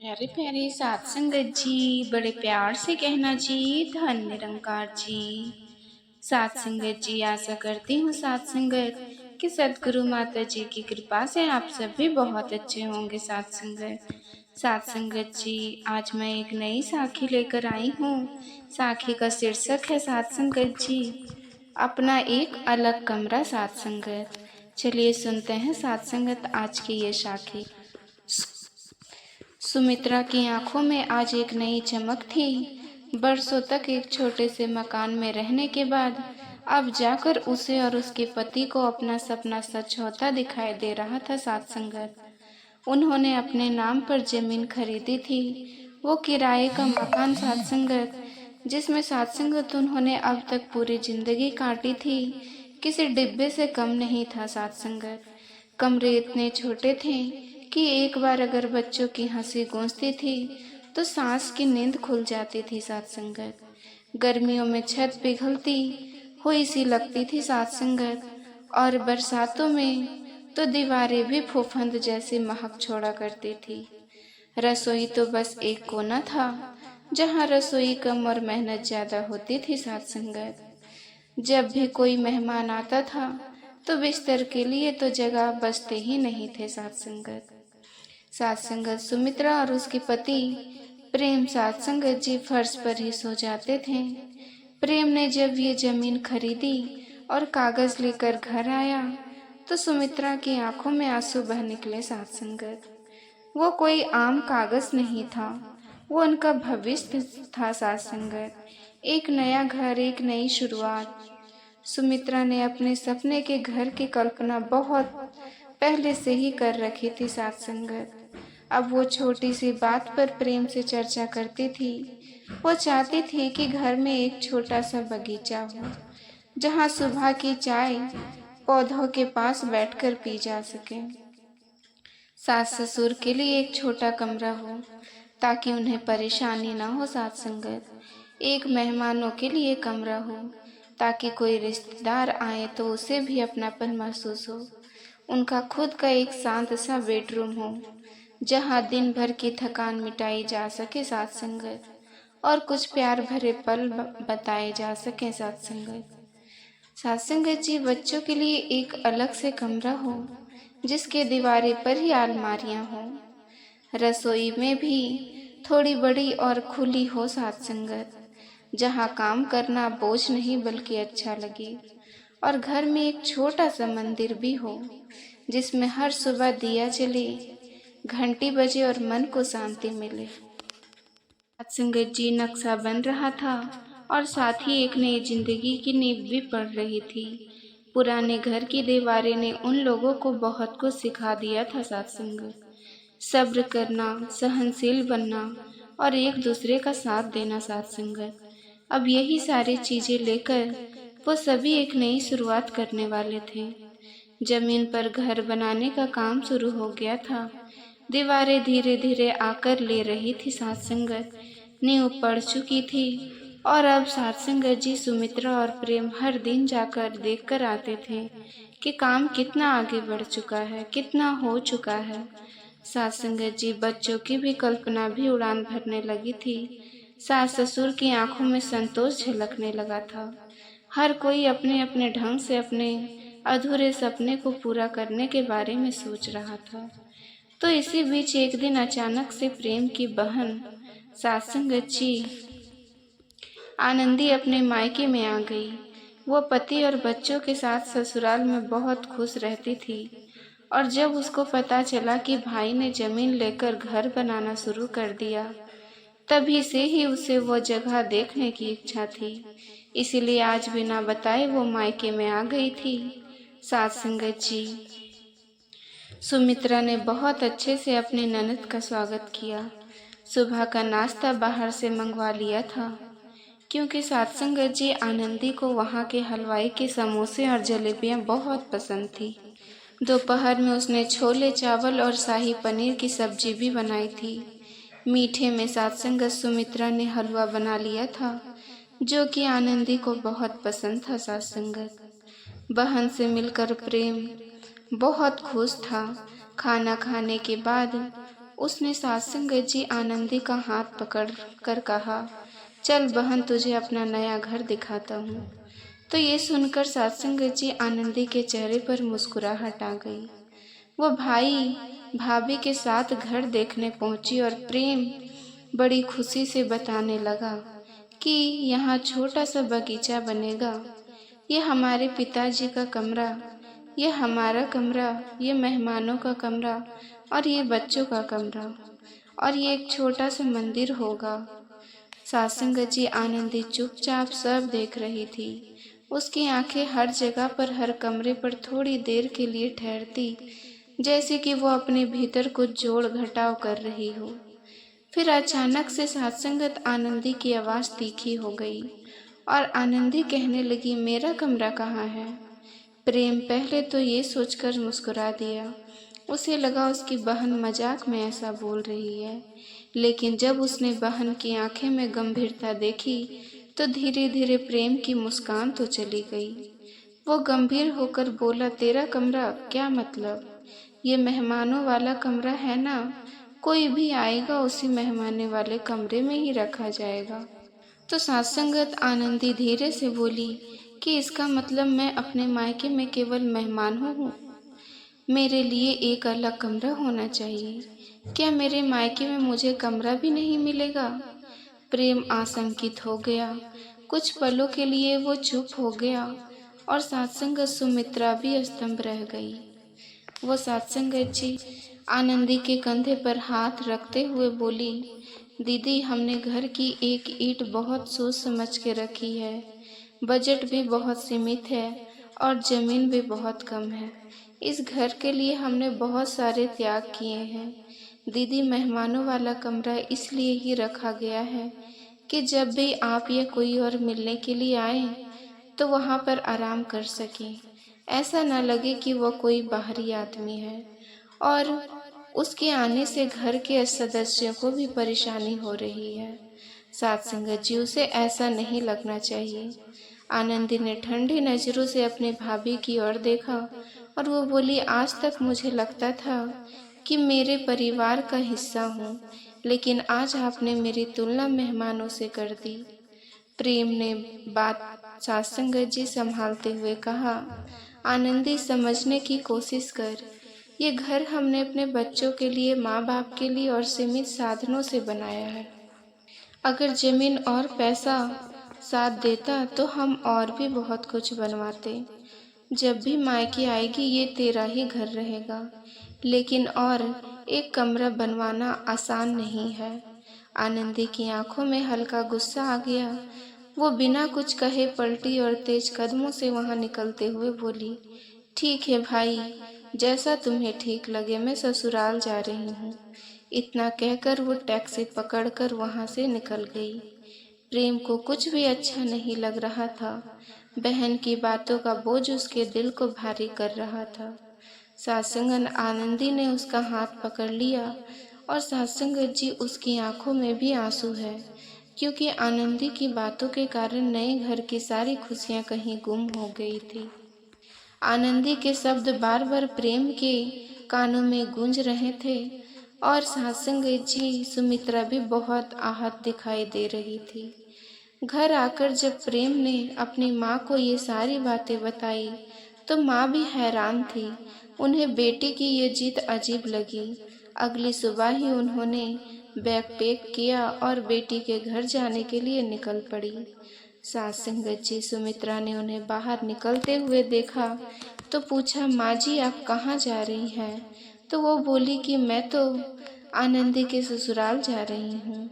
प्यारे प्यारे सात संगत जी, बड़े प्यार से कहना जी धन निरंकार जी। सात संगत जी, आशा करती हूँ सात संगत कि सदगुरु माता जी की कृपा से आप सब भी बहुत अच्छे होंगे। सात संगत जी, आज मैं एक नई साखी लेकर आई हूँ। साखी का शीर्षक है सात संगत जी, अपना एक अलग कमरा। सात संगत, चलिए सुनते हैं सात संगत आज की ये साखी। सुमित्रा की आंखों में आज एक नई चमक थी। बरसों तक एक छोटे से मकान में रहने के बाद अब जाकर उसे और उसके पति को अपना सपना सच होता दिखाई दे रहा था। सात संगत, उन्होंने अपने नाम पर जमीन खरीदी थी, वो किराए का मकान। सात संगत, जिसमें सात संगत उन्होंने अब तक पूरी जिंदगी काटी थी, किसी डिब्बे से कम नहीं था। सात संगत, कमरे इतने छोटे थे कि एक बार अगर बच्चों की हंसी गूंजती थी तो सांस की नींद खुल जाती थी। सात संगत, गर्मियों में छत पिघलती हुई सी लगती थी। सात संगत, और बरसातों में तो दीवारें भी फूफंद जैसी महक छोड़ा करती थी। रसोई तो बस एक कोना था जहाँ रसोई कम और मेहनत ज्यादा होती थी। सात संगत, जब भी कोई मेहमान आता था तो बिस्तर के लिए तो जगह बचते ही नहीं थे। सात संगत, सुमित्रा और उसके पति प्रेम सात संगत जी फर्श पर ही सो जाते थे। प्रेम ने जब ये जमीन खरीदी और कागज लेकर घर आया तो सुमित्रा की आंखों में आंसू बह निकले। सात संगत, वो कोई आम कागज नहीं था, वो उनका भविष्य था। सात संगत, एक नया घर, एक नई शुरुआत। सुमित्रा ने अपने सपने के घर की कल्पना बहुत पहले से ही कर रखी थी। सात संगत, अब वो छोटी सी बात पर प्रेम से चर्चा करती थी। वो चाहती थी कि घर में एक छोटा सा बगीचा हो जहाँ सुबह की चाय पौधों के पास बैठकर पी जा सके। सास ससुर के लिए एक छोटा कमरा हो ताकि उन्हें परेशानी ना हो। सात संगत, एक मेहमानों के लिए कमरा हो ताकि कोई रिश्तेदार आए तो उसे भी अपनापन महसूस हो। उनका खुद का एक शांत सा बेडरूम हो जहाँ दिन भर की थकान मिटाई जा सके। सात संगत, और कुछ प्यार भरे पल बताए जा सके। सात संगत जी, बच्चों के लिए एक अलग से कमरा हो जिसके दीवारें पर ही अलमारियां हो। रसोई में भी थोड़ी बड़ी और खुली हो। सात संगत, जहाँ काम करना बोझ नहीं बल्कि अच्छा लगे। और घर में एक छोटा सा मंदिर भी हो जिसमें हर सुबह दिया जले, घंटी बजे और मन को शांति मिले। सत्संगत जी, नक्शा बन रहा था और साथ ही एक नई जिंदगी की नींव भी पड़ रही थी। पुराने घर की दीवारें ने उन लोगों को बहुत कुछ सिखा दिया था। सत्संगत, सब्र करना, सहनशील बनना और एक दूसरे का साथ देना। सत्संगत, अब यही सारी चीजें लेकर वो सभी एक नई शुरुआत करने वाले थे। जमीन पर घर बनाने का काम शुरू हो गया था। दीवारें धीरे धीरे आकर ले रही थी। सात संगत, नींव पड़ चुकी थी और अब सात संगत जी, सुमित्रा और प्रेम हर दिन जाकर देखकर आते थे कि काम कितना आगे बढ़ चुका है, कितना हो चुका है। सात संगत जी, बच्चों की भी कल्पना भी उड़ान भरने लगी थी। सास ससुर की आंखों में संतोष झलकने लगा था। हर कोई अपने अपने ढंग से अपने अधूरे सपने को पूरा करने के बारे में सोच रहा था। तो इसी बीच एक दिन अचानक से प्रेम की बहन सात संगत जी आनंदी अपने मायके में आ गई। वो पति और बच्चों के साथ ससुराल में बहुत खुश रहती थी और जब उसको पता चला कि भाई ने जमीन लेकर घर बनाना शुरू कर दिया, तभी से ही उसे वो जगह देखने की इच्छा थी। इसीलिए आज बिना बताए वो मायके में आ गई थी। सात संगत जी, सुमित्रा ने बहुत अच्छे से अपनी ननद का स्वागत किया। सुबह का नाश्ता बाहर से मंगवा लिया था क्योंकि सात संगत जी, आनंदी को वहाँ के हलवाई के समोसे और जलेबियाँ बहुत पसंद थी। दोपहर में उसने छोले चावल और शाही पनीर की सब्जी भी बनाई थी। मीठे में सात संगत सुमित्रा ने हलवा बना लिया था जो कि आनंदी को बहुत पसंद था। सात संगत, बहन से मिलकर प्रेम बहुत खुश था। खाना खाने के बाद उसने सासंगत जी आनंदी का हाथ पकड़ कर कहा, चल बहन, तुझे अपना नया घर दिखाता हूँ। तो ये सुनकर सासंगत जी आनंदी के चेहरे पर मुस्कुराहट आ गई। वो भाई भाभी के साथ घर देखने पहुंची और प्रेम बड़ी खुशी से बताने लगा कि यहाँ छोटा सा बगीचा बनेगा, ये हमारे पिताजी का कमरा, ये हमारा कमरा, ये मेहमानों का कमरा और ये बच्चों का कमरा, और ये एक छोटा सा मंदिर होगा। सासंगत जी आनंदी चुपचाप सब देख रही थी। उसकी आंखें हर जगह पर, हर कमरे पर थोड़ी देर के लिए ठहरती, जैसे कि वो अपने भीतर कुछ जोड़ घटाव कर रही हो। फिर अचानक से सासंगत आनंदी की आवाज़ तीखी हो गई और आनंदी कहने लगी, मेरा कमरा कहाँ है? प्रेम पहले तो ये सोचकर मुस्कुरा दिया। उसे लगा उसकी बहन मजाक में ऐसा बोल रही है, लेकिन जब उसने बहन की आंखें में गंभीरता देखी तो धीरे धीरे प्रेम की मुस्कान तो चली गई। वो गंभीर होकर बोला, तेरा कमरा क्या मतलब? ये मेहमानों वाला कमरा है ना, कोई भी आएगा उसी मेहमाने वाले कमरे में ही रखा जाएगा। तो सासंगत आनंदी धीरे से बोली कि इसका मतलब मैं अपने मायके में केवल मेहमान हूँ? मेरे लिए एक अलग कमरा होना चाहिए। क्या मेरे मायके में मुझे कमरा भी नहीं मिलेगा? प्रेम आशंकित हो गया। कुछ पलों के लिए वो चुप हो गया और सात्संगत सुमित्रा भी स्तंभ रह गई। वो सात्संगत जी आनंदी के कंधे पर हाथ रखते हुए बोली, दीदी, हमने घर की एक ईंट बहुत सोच समझ के रखी है। बजट भी बहुत सीमित है और जमीन भी बहुत कम है। इस घर के लिए हमने बहुत सारे त्याग किए हैं। दीदी, मेहमानों वाला कमरा इसलिए ही रखा गया है कि जब भी आप या कोई और मिलने के लिए आए तो वहाँ पर आराम कर सकें। ऐसा न लगे कि वह कोई बाहरी आदमी है और उसके आने से घर के सदस्यों को भी परेशानी हो रही है। सात्संगत जी, उसे ऐसा नहीं लगना चाहिए। आनंदी ने ठंडी नजरों से अपने भाभी की ओर देखा और वो बोली, आज तक मुझे लगता था कि मेरे परिवार का हिस्सा हूँ, लेकिन आज आपने मेरी तुलना मेहमानों से कर दी। प्रेम ने बात सात्संगत जी संभालते हुए कहा, आनंदी, समझने की कोशिश कर। ये घर हमने अपने बच्चों के लिए, माँ बाप के लिए और सीमित साधनों से बनाया है। अगर जमीन और पैसा साथ देता तो हम और भी बहुत कुछ बनवाते। जब भी मायके आएगी ये तेरा ही घर रहेगा, लेकिन और एक कमरा बनवाना आसान नहीं है। आनंदी की आंखों में हल्का गुस्सा आ गया। वो बिना कुछ कहे पलटी और तेज कदमों से वहां निकलते हुए बोली, ठीक है भाई, जैसा तुम्हें ठीक लगे, मैं ससुराल जा रही हूँ। इतना कहकर वो टैक्सी पकड़कर वहां से निकल गई। प्रेम को कुछ भी अच्छा नहीं लग रहा था। बहन की बातों का बोझ उसके दिल को भारी कर रहा था। सासंगन आनंदी ने उसका हाथ पकड़ लिया और सासंगत जी, उसकी आंखों में भी आंसू है, क्योंकि आनंदी की बातों के कारण नए घर की सारी खुशियां कहीं गुम हो गई थी। आनंदी के शब्द बार बार प्रेम के कानों में गूंज रहे थे और सासंगत जी सुमित्रा भी बहुत आहत दिखाई दे रही थी। घर आकर जब प्रेम ने अपनी माँ को ये सारी बातें बताई तो माँ भी हैरान थी। उन्हें बेटी की ये जिद अजीब लगी। अगली सुबह ही उन्होंने बैग पैक किया और बेटी के घर जाने के लिए निकल पड़ी। सासंगत जी सुमित्रा ने उन्हें बाहर निकलते हुए देखा तो पूछा, माँ जी, आप कहाँ जा रही हैं? तो वो बोली कि मैं तो आनंदी के ससुराल जा रही हूँ।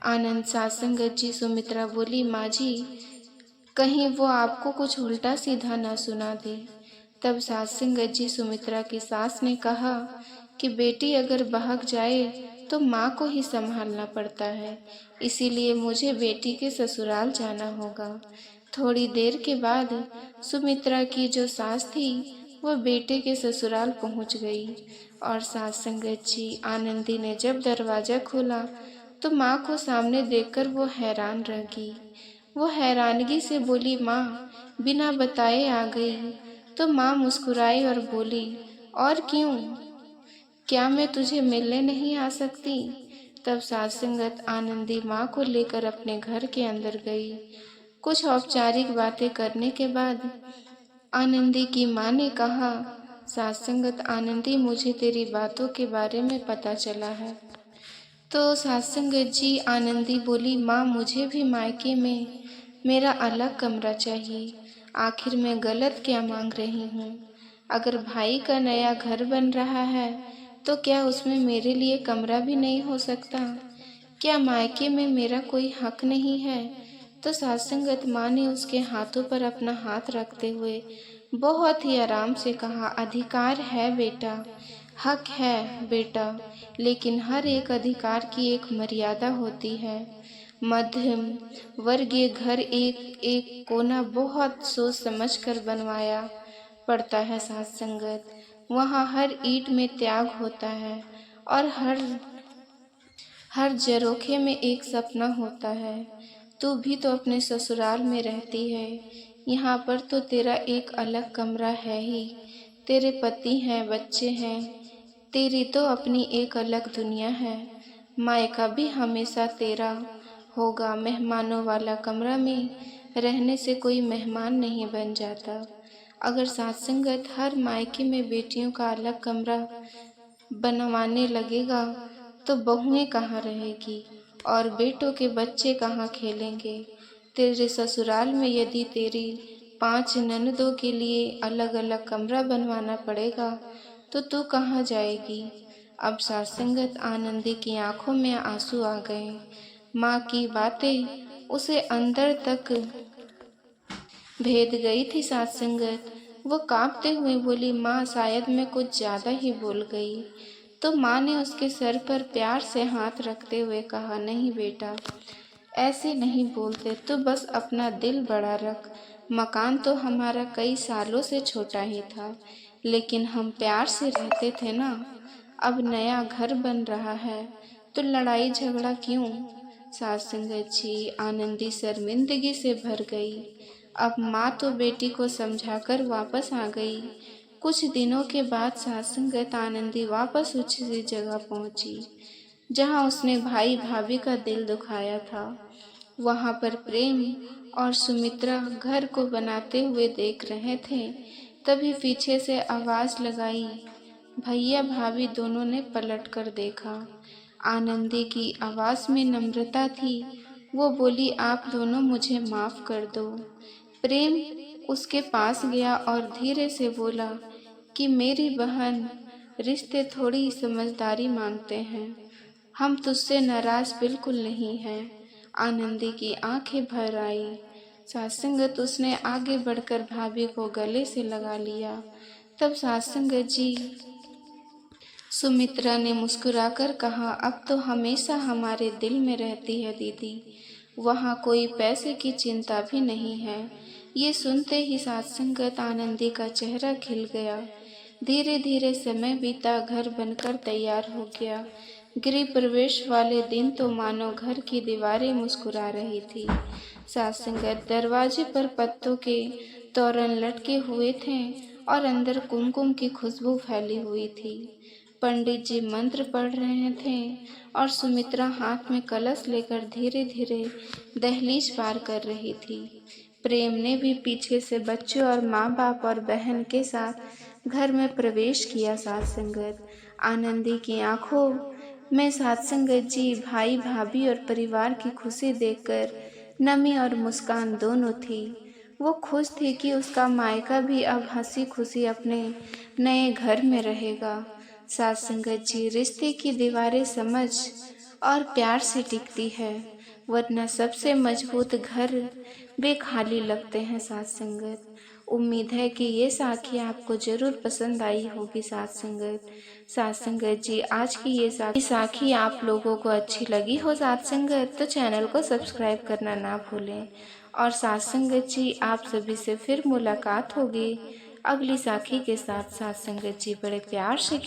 आनंद सासंगत जी सुमित्रा बोली, माँ जी, कहीं वो आपको कुछ उल्टा सीधा ना सुना दे। तब सासंगत जी सुमित्रा की सास ने कहा कि बेटी अगर बहक जाए तो माँ को ही संभालना पड़ता है, इसीलिए मुझे बेटी के ससुराल जाना होगा। थोड़ी देर के बाद सुमित्रा की जो सास थी वह बेटे के ससुराल पहुंच गई और सासंगत जी आनंदी ने जब दरवाजा खोला तो माँ को सामने देखकर वो हैरान रह गई। वो हैरानगी से बोली, माँ, बिना बताए आ गई? तो माँ मुस्कुराई और बोली, और क्यों, क्या मैं तुझे मिलने नहीं आ सकती? तब सात संगत आनंदी माँ को लेकर अपने घर के अंदर गई। कुछ औपचारिक बातें करने के बाद आनंदी की माँ ने कहा, सात संगत आनंदी, मुझे तेरी बातों के बारे में पता चला है। तो सात संगत जी आनंदी बोली, माँ मुझे भी मायके में मेरा अलग कमरा चाहिए। आखिर मैं गलत क्या मांग रही हूँ? अगर भाई का नया घर बन रहा है तो क्या उसमें मेरे लिए कमरा भी नहीं हो सकता? क्या मायके में मेरा कोई हक नहीं है? तो सात संगत माँ ने उसके हाथों पर अपना हाथ रखते हुए बहुत ही आराम से कहा, अधिकार है बेटा, हक है बेटा, लेकिन हर एक अधिकार की एक मर्यादा होती है। मध्यम वर्गीय घर एक एक कोना बहुत सोच समझ कर बनवाया पड़ता है साथ संगत। वहाँ हर ईंट में त्याग होता है और हर झरोखे में एक सपना होता है। तू भी तो अपने ससुराल में रहती है, यहाँ पर तो तेरा एक अलग कमरा है ही। तेरे पति हैं, बच्चे हैं, तेरी तो अपनी एक अलग दुनिया है। मायका भी हमेशा तेरा होगा। मेहमानों वाला कमरा में रहने से कोई मेहमान नहीं बन जाता। अगर साथ संगत हर मायके में बेटियों का अलग कमरा बनवाने लगेगा तो बहुएं कहाँ रहेगी और बेटों के बच्चे कहाँ खेलेंगे? तेरे ससुराल में यदि तेरी 5 ननदों के लिए अलग अलग कमरा बनवाना पड़ेगा तो तू कहाँ जाएगी? अब साथ संगत आनंदी की आंखों में आंसू आ गए। माँ की बातें उसे अंदर तक भेद गई थी। साथ संगत वो कांपते हुए बोली, माँ शायद मैं कुछ ज्यादा ही बोल गई। तो माँ ने उसके सर पर प्यार से हाथ रखते हुए कहा, नहीं बेटा, ऐसे नहीं बोलते, तो बस अपना दिल बड़ा रख। मकान तो हमारा कई सालों से छोटा ही था, लेकिन हम प्यार से रहते थे ना। अब नया घर बन रहा है तो लड़ाई झगड़ा क्यों? सास संगत जी आनंदी शर्मिंदगी से भर गई। अब माँ तो बेटी को समझाकर वापस आ गई। कुछ दिनों के बाद सास संगत आनंदी वापस उसी जगह पहुंची जहां उसने भाई भाभी का दिल दुखाया था। वहां पर प्रेम और सुमित्रा घर को बनाते हुए देख रहे थे। तभी पीछे से आवाज लगाई। भैया भाभी दोनों ने पलट कर देखा। आनंदी की आवाज में नम्रता थी। वो बोली, आप दोनों मुझे माफ कर दो। प्रेम उसके पास गया और धीरे से बोला कि मेरी बहन, रिश्ते थोड़ी समझदारी मांगते हैं। हम तुझसे नाराज बिल्कुल नहीं हैं। आनंदी की आंखें भर आई। सासंगत उसने आगे बढ़कर भाभी को गले से लगा लिया। तब सासंगत जी सुमित्रा ने मुस्कुराकर कहा, अब तो हमेशा हमारे दिल में रहती है दीदी। वहाँ कोई पैसे की चिंता भी नहीं है। ये सुनते ही सासंगत आनंदी का चेहरा खिल गया। धीरे धीरे समय बीता, घर बनकर तैयार हो गया। गृह प्रवेश वाले दिन तो मानो घर की दीवारें मुस्कुरा रही थी। सासंगत दरवाजे पर पत्तों के तोरण लटके हुए थे और अंदर कुमकुम की खुशबू फैली हुई थी। पंडित जी मंत्र पढ़ रहे थे और सुमित्रा हाथ में कलश लेकर धीरे धीरे दहलीज पार कर रही थी। प्रेम ने भी पीछे से बच्चों और माँ बाप और बहन के साथ घर में प्रवेश किया। सात्संगत आनंदी की आंखों में सात्संगत जी, भाई भाभी और परिवार की खुशी देखकर नमी और मुस्कान दोनों थी। वो खुश थी कि उसका मायका भी अब हंसी खुशी अपने नए घर में रहेगा। साथ संगत जी, रिश्ते की दीवारें समझ और प्यार से टिकती है, वरना सबसे मजबूत घर वे खाली लगते हैं। साथ संगत उम्मीद है कि ये साखी आपको जरूर पसंद आई होगी। साथ संगत जी, आज की ये साखी आप लोगों को अच्छी लगी हो साथ संगत, तो चैनल को सब्सक्राइब करना ना भूलें। और साथ संगत जी, आप सभी से फिर मुलाकात होगी अगली साखी के साथ। साथ संगत जी, बड़े प्यार से